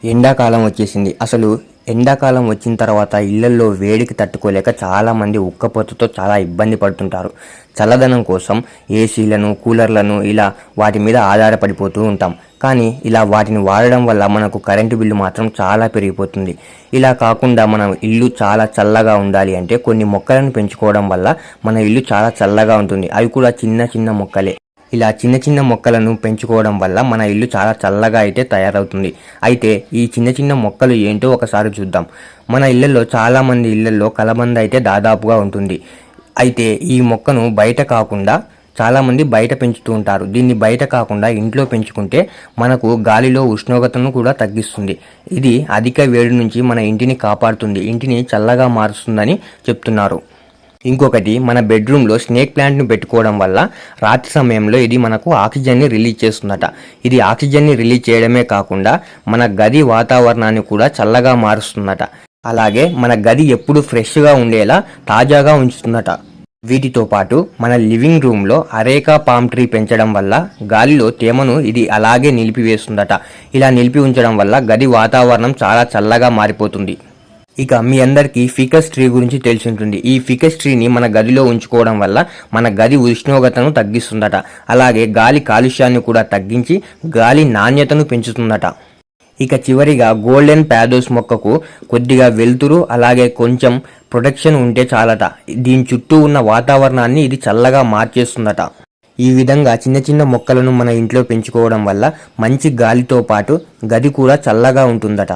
ఎండాకాలం వచ్చేసింది. అసలు ఎండాకాలం వచ్చిన తర్వాత ఇళ్లల్లో వేడికి తట్టుకోలేక చాలామంది ఉక్కపోతతో చాలా ఇబ్బంది పడుతుంటారు. చల్లదనం కోసం ఏసీలను, కూలర్లను ఇలా వాటి మీద ఆధారపడిపోతూ ఉంటాం. కానీ ఇలా వాటిని వాడడం వల్ల మనకు కరెంటు బిల్లు మాత్రం చాలా పెరిగిపోతుంది. ఇలా కాకుండా మన ఇల్లు చాలా చల్లగా ఉండాలి అంటే కొన్ని మొక్కలను పెంచుకోవడం వల్ల మన ఇల్లు చాలా చల్లగా ఉంటుంది. అవి కూడా చిన్న చిన్న మొక్కలే. ఇలా చిన్న చిన్న మొక్కలను పెంచుకోవడం వల్ల మన ఇల్లు చాలా చల్లగా అయితే తయారవుతుంది. అయితే ఈ చిన్న చిన్న మొక్కలు ఏంటో ఒకసారి చూద్దాం. మన ఇళ్లలో చాలామంది ఇళ్లలో కలబంద అయితే దాదాపుగా ఉంటుంది. అయితే ఈ మొక్కను బయట కాకుండా చాలామంది బయట పెంచుతూ ఉంటారు. దీన్ని బయట కాకుండా ఇంట్లో పెంచుకుంటే మనకు గాలిలో ఉష్ణోగ్రతను కూడా తగ్గిస్తుంది. ఇది అధిక వేడి నుంచి మన ఇంటిని కాపాడుతుంది, ఇంటిని చల్లగా మారుస్తుందని చెప్తున్నారు. ఇంకొకటి, మన బెడ్రూమ్లో స్నేక్ ప్లాంట్ను పెట్టుకోవడం వల్ల రాత్రి సమయంలో ఇది మనకు ఆక్సిజన్ని రిలీజ్ చేస్తుందట. ఇది ఆక్సిజన్ని రిలీజ్ చేయడమే కాకుండా మన గది వాతావరణాన్ని కూడా చల్లగా మారుస్తుందట. అలాగే మన గది ఎప్పుడు ఫ్రెష్గా ఉండేలా తాజాగా ఉంచుతుందట. వీటితో పాటు మన లివింగ్ రూమ్లో అరేకా పామ్ ట్రీ పెంచడం వల్ల గాలిలో తేమను ఇది అలాగే నిలిపివేస్తుందట. ఇలా నిలిపి ఉంచడం వల్ల గది వాతావరణం చాలా చల్లగా మారిపోతుంది. ఇక మీ అందరికీ ఫికస్ ట్రీ గురించి తెలిసి ఉంటుంది. ఈ ఫికస్ ట్రీని మన గదిలో ఉంచుకోవడం వల్ల మన గది ఉష్ణోగ్రతను తగ్గిస్తుందట. అలాగే గాలి కాలుష్యాన్ని కూడా తగ్గించి గాలి నాణ్యతను పెంచుతుందట. ఇక చివరిగా గోల్డెన్ ప్యాదోస్ మొక్కకు కొద్దిగా వెలుతురు అలాగే కొంచెం ప్రొటెక్షన్ ఉంటే చాలట. దీని చుట్టూ ఉన్న వాతావరణాన్ని ఇది చల్లగా మార్చేస్తుందట. ఈ విధంగా చిన్న చిన్న మొక్కలను మన ఇంట్లో పెంచుకోవడం వల్ల మంచి గాలితో పాటు గది కూడా చల్లగా ఉంటుందట.